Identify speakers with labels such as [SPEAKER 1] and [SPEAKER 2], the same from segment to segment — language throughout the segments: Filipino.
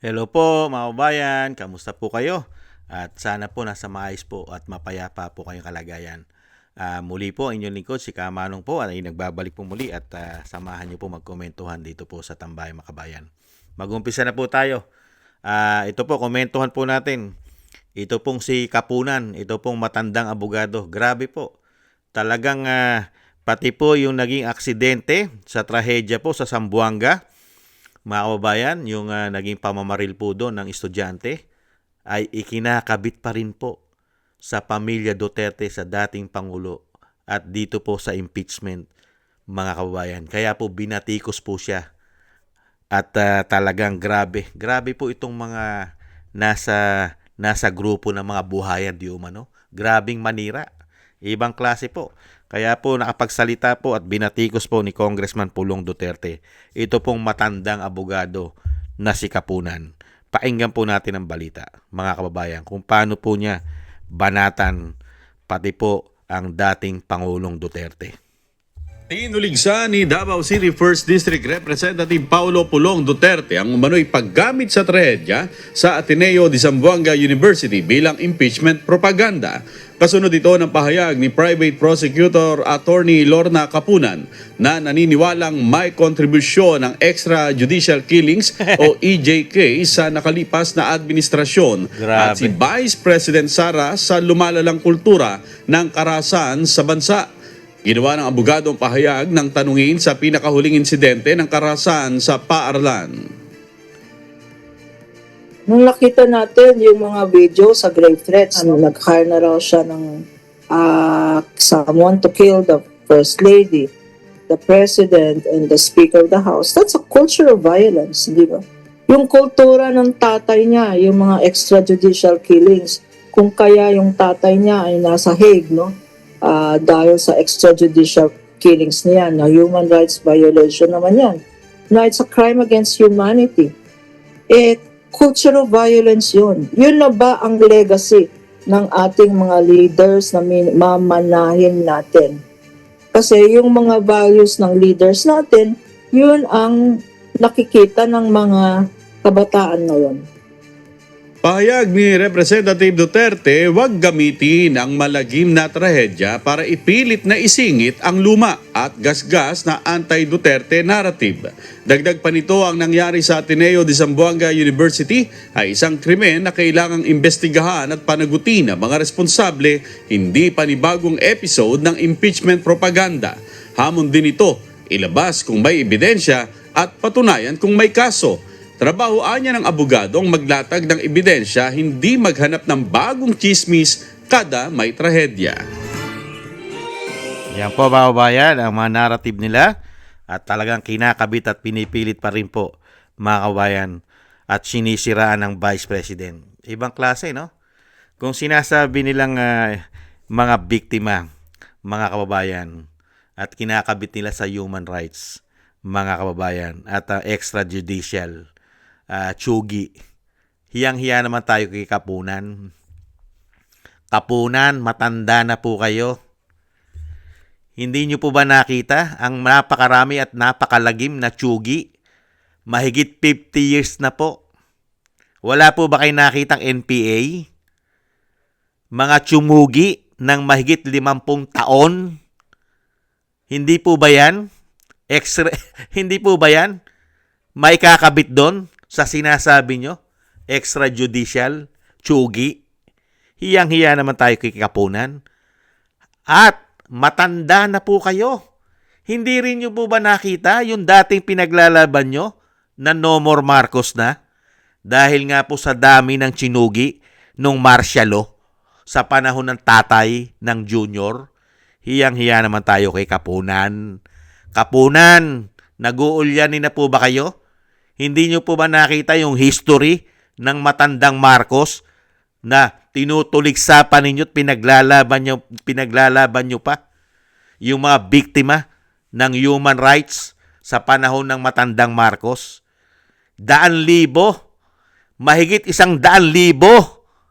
[SPEAKER 1] Hello po mga kabayan, kamusta po kayo? At sana po nasa maayos po at mapayapa po kayong kalagayan. Muli po inyong lingkod si Kamanong po ay nagbabalik po muli at samahan niyo po magkomentuhan dito po sa Tambayan mga kabayan. Mag-umpisa na po tayo. Ito po, komentuhan po natin. Ito pong si Kapunan, ito pong matandang abogado. Grabe po. Talagang pati po yung naging aksidente sa trahedya po sa Zamboanga, mga kababayan, yung naging pamamaril po doon ng estudyante ay ikinakabit pa rin po sa pamilya Duterte sa dating Pangulo at dito po sa impeachment, mga kababayan. Kaya po binatikos po siya at talagang grabe. Grabe po itong mga nasa grupo ng mga buhayan di umano. Grabing manira. Ibang klase po. Kaya po nakapagsalita po at binatikos po ni Congressman Pulong Duterte. Ito pong matandang abogado na si Kapunan. Pakinggan po natin ang balita, mga kababayan, kung paano po niya banatan pati po ang dating Pangulong Duterte.
[SPEAKER 2] Tinuligsa ni Davao City 1st District Representative Paulo Pulong Duterte ang umano'y paggamit sa trahedya sa Ateneo de Zamboanga University bilang impeachment propaganda. Kasunod ito ng pahayag ni Private Prosecutor Attorney Lorna Kapunan na naniniwalang may kontribusyon ng extrajudicial killings o EJK sa nakalipas na administrasyon at si Vice President Sara sa lumalalang kultura ng karahasan sa bansa. Ginawa ng abogado ang pahayag ng tanungin sa pinakahuling insidente ng karahasan sa paaralan.
[SPEAKER 3] Nung nakita natin yung mga video sa grave threats, nag-hire na raw siya ng someone to kill the First Lady, the President, and the Speaker of the House. That's a culture of violence, di ba? Yung kultura ng tatay niya, yung mga extrajudicial killings, kung kaya yung tatay niya ay nasa Hague, no? Dahil sa extrajudicial killings niya, na human rights violation naman yan. Na it's a crime against humanity. Cultural violence yun. Yun na ba ang legacy ng ating mga leaders na mamanahin natin? Kasi yung mga values ng leaders natin, yun ang nakikita ng mga kabataan ngayon.
[SPEAKER 2] Pahayag ni Representative Duterte, huwag gamitin ang malagim na trahedya para ipilit na isingit ang luma at gasgas na anti-Duterte narrative. Dagdag pa nito, ang nangyari sa Ateneo de Zamboanga University ay isang krimen na kailangang imbestigahan at panagutin ang mga responsable, hindi panibagong episode ng impeachment propaganda. Hamon din ito, ilabas kung may ebidensya at patunayan kung may kaso. Trabahoan niya ng abogado ang maglatag ng ebidensya, hindi maghanap ng bagong chismis kada may trahedya.
[SPEAKER 1] Yan po mga kabayan, ang mga narrative nila at talagang kinakabit at pinipilit pa rin po mga kabayan at sinisiraan ng Vice President. Ibang klase, no? Kung sinasabi nilang mga biktima, mga kababayan, at kinakabit nila sa human rights, mga kababayan, at extrajudicial, tsugi. Hiyang-hiya naman tayo kay Kapunan. Kapunan, matanda na po kayo. Hindi nyo po ba nakita ang napakarami at napakalagim na tsugi? Mahigit 50 years na po. Wala po ba kayo nakitang NPA? Mga tsumugi ng mahigit 50 taon? Hindi po ba yan? Hindi po ba yan? May kakabit doon sa sinasabi nyo? Extrajudicial, tsugi. Hiyang-hiya naman tayo kay Kapunan. At matanda na po kayo. Hindi rin nyo po ba nakita yung dating pinaglalaban nyo na no more Marcos na? Dahil nga po sa dami ng tsinugi nung martial law sa panahon ng tatay ng junior. Hiyang-hiya naman tayo kay Kapunan. Kapunan, nag-uulyanin na po ba kayo? Hindi nyo po ba nakita yung history ng matandang Marcos na tinutuligsapan ninyo at pinaglalaban nyo pa? Yung mga biktima ng human rights sa panahon ng matandang Marcos? 100,000, mahigit 100,000,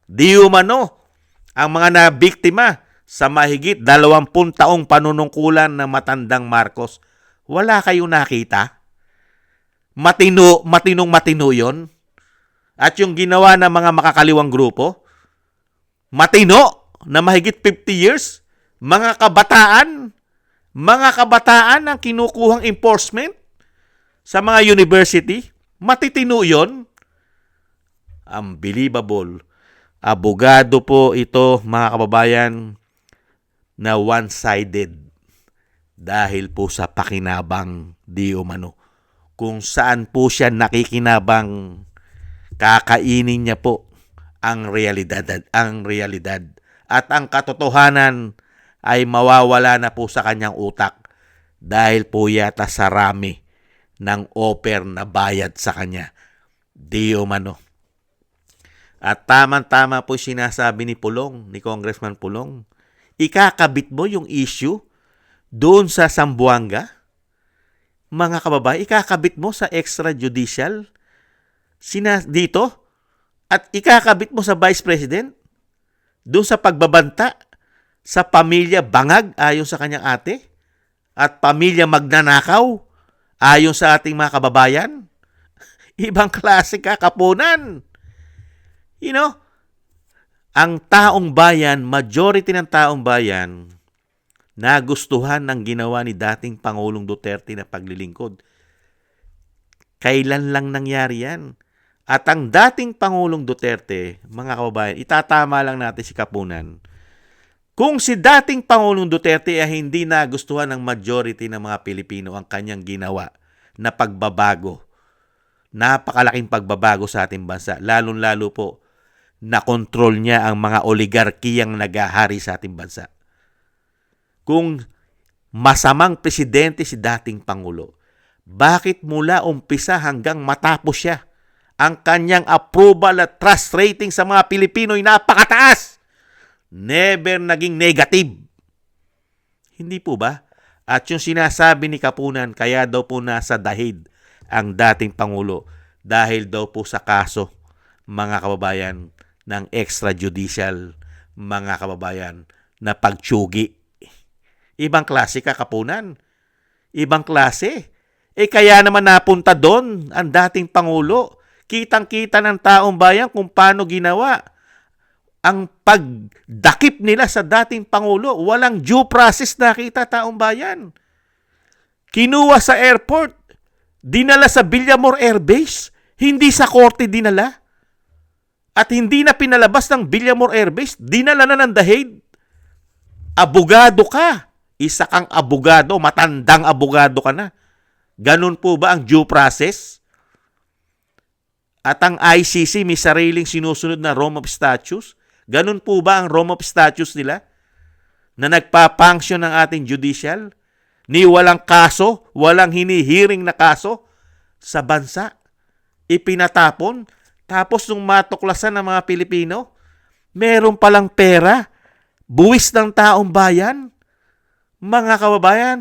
[SPEAKER 1] di umano, ang mga nabiktima sa mahigit 20 taong panunungkulan ng matandang Marcos. Wala kayong nakita? Matinong-matino yun? at yung ginawa ng mga makakaliwang grupo, matino na mahigit 50 years, mga kabataan ang kinukuhang enforcement sa mga university, matitino yon. Unbelievable. Abogado po ito, mga kababayan, na one-sided dahil po sa pakinabang di umano. Kung saan po siya nakikinabang, kakainin niya po ang realidad. At ang katotohanan ay mawawala na po sa kanyang utak dahil po yata sa rami ng offer na bayad sa kanya. Di umano. At tama-tama po sinasabi ni Congressman Pulong, ikakabit mo yung issue doon sa Zamboanga? Mga kababayan, ikakabit mo sa extrajudicial dito? At ikakabit mo sa Vice President? Doon sa pagbabanta sa pamilya bangag ayon sa kanyang ate? At pamilya magnanakaw ayon sa ating mga kababayan? Ibang klase kakapunan. You know, ang taong bayan, majority ng taong bayan, nagustuhan ng ginawa ni dating Pangulong Duterte na paglilingkod. Kailan lang nangyari yan? At ang dating Pangulong Duterte, mga kababayan, itatama lang natin si Kapunan. Kung si dating Pangulong Duterte ay hindi nagustuhan ng majority ng mga Pilipino ang kanyang ginawa na pagbabago, napakalaking pagbabago sa ating bansa, lalong-lalo po na kontrol niya ang mga oligarkiyang nagahari sa ating bansa. Kung masamang presidente si dating Pangulo, bakit mula umpisa hanggang matapos siya, ang kanyang approval at trust rating sa mga Pilipino ay napakataas? Never naging negative. Hindi po ba? At yung sinasabi ni Kapunan, kaya daw po nasa dahid ang dating Pangulo dahil daw po sa kaso, mga kababayan, ng extrajudicial, mga kababayan, na pagtsugi. Ibang klase ka, Kapunan. Ibang klase. Kaya naman napunta doon ang dating Pangulo. Kitang-kita ng taong bayan kung paano ginawa ang pagdakip nila sa dating Pangulo. Walang due process nakita taong bayan. Kinuha sa airport, dinala sa Villamor Air Base, hindi sa korte dinala. At hindi na pinalabas ng Villamor Air Base, dinala na ng Dahig. Abogado ka. Isa kang abogado, matandang abogado ka na. Ganun po ba ang due process? At ang ICC may sariling sinusunod na Rome of Statutes? Ganun po ba ang Rome of Statutes nila? Na nagpapunction ng ating judicial? Ni walang kaso, walang hinihiring na kaso sa bansa? Ipinatapon? Tapos nung matuklasan ng mga Pilipino, meron palang pera, buwis ng taong bayan. Mga kababayan,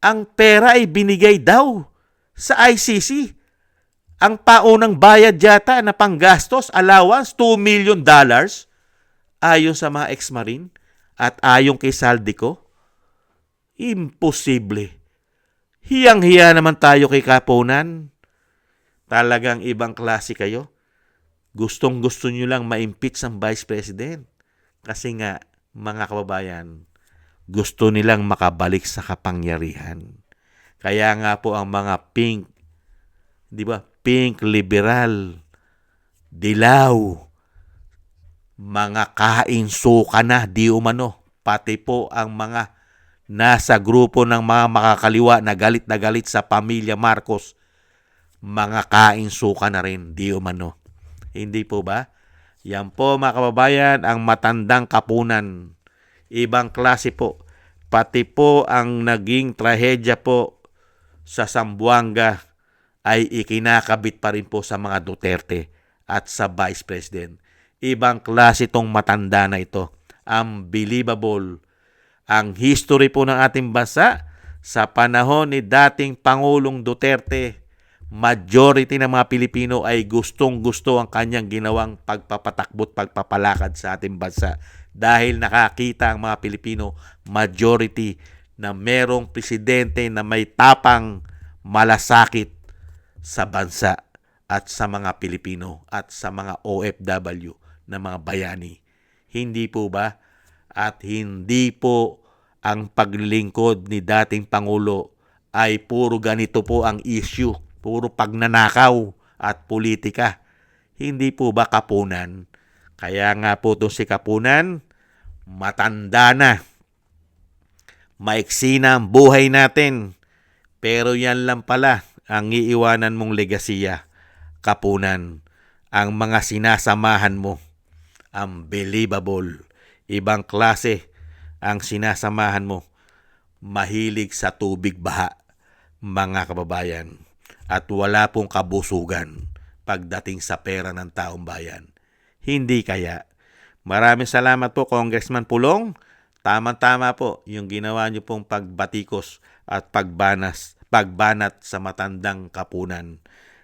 [SPEAKER 1] ang pera ay binigay daw sa ICC. Ang paunang bayad yata na panggastos, allowance, $2 million ayon sa mga ex-marine at ayon kay Saldico. Imposible. Hiyang-hiya naman tayo kay Kapunan. Talagang ibang klase kayo. Gustong-gusto nyo lang ma-impeach ang Vice President. Kasi nga, mga kababayan, gusto nilang makabalik sa kapangyarihan. Kaya nga po ang mga pink liberal, dilaw, mga kainsuka na, di umano, pati po ang mga nasa grupo ng mga makakaliwa na galit sa pamilya Marcos, mga kainsuka na rin, di umano. Hindi po ba? Yan po, mga kababayan, ang matandang Kapunan. Ibang klase po. Pati po ang naging trahedya po sa Zamboanga ay ikinakabit pa rin po sa mga Duterte at sa Vice President. Ibang klase tong matanda na ito. Unbelievable. Ang history po ng ating bansa sa panahon ni dating Pangulong Duterte, majority ng mga Pilipino ay gustong-gusto ang kanyang ginawang pagpapatakbo at pagpapalakad sa ating bansa. Dahil nakakita ang mga Pilipino, majority, na merong presidente na may tapang malasakit sa bansa. at sa mga Pilipino at sa mga OFW na mga bayani. Hindi po ba? At hindi po ang paglilingkod ni dating Pangulo ay puro ganito po ang issue, puro pagnanakaw at politika. Hindi po ba Kapunan? Kaya nga po itong si Kapunan, matanda na. Maiksi na ang buhay natin. Pero yan lang pala ang iiwanan mong legasiya, Kapunan. Ang mga sinasamahan mo, unbelievable. Ibang klase ang sinasamahan mo. Mahilig sa tubig baha, mga kababayan. At wala pong kabusugan pagdating sa pera ng taong bayan. Hindi kaya. Maraming salamat po, Congressman Pulong. Tama-tama po yung ginawa niyo pong pagbatikos at pagbanat sa matandang Kapunan,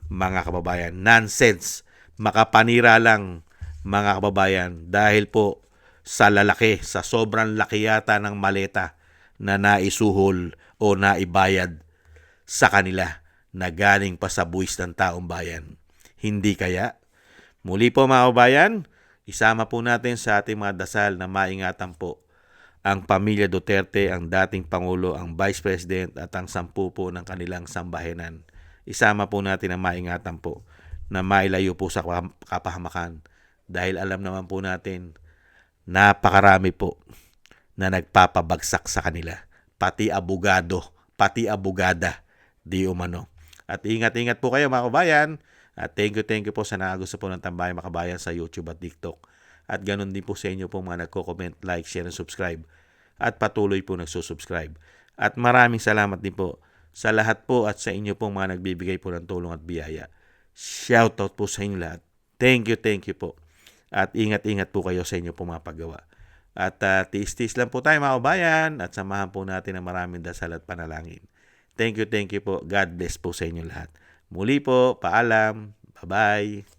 [SPEAKER 1] mga kababayan. Nonsense. Makapanira lang, mga kababayan, dahil po sa lalaki, sa sobrang laki yata ng maleta na naisuhol o naibayad sa kanila na galing pa sa buwis ng taong bayan. Hindi kaya? Muli po mga kababayan, isama po natin sa ating mga dasal na maingatan po ang pamilya Duterte, ang dating Pangulo, ang Vice President at ang 10 po ng kanilang sambahanan. Isama po natin ang maingatan po na mailayo po sa kapahamakan dahil alam naman po natin napakarami po na nagpapabagsak sa kanila. Pati abogado, pati abogada, di umano. At ingat-ingat po kayo mga kabayan. At thank you po sa nakagusto po ng Tambayan mga kabayan sa YouTube at TikTok. At ganun din po sa inyo po mga nagko-comment, like, share, and subscribe. At patuloy po nagsusubscribe. At maraming salamat din po sa lahat po at sa inyo pong mga nagbibigay po ng tulong at biyaya. Shoutout po sa inyo lahat. Thank you po. At ingat-ingat po kayo sa inyo pong mga paggawa. At tiis-tiis lang po tayo mga kabayan at samahan po natin ang maraming dasal at panalangin. Thank you po. God bless po sa inyo lahat. Muli po, paalam. Bye-bye.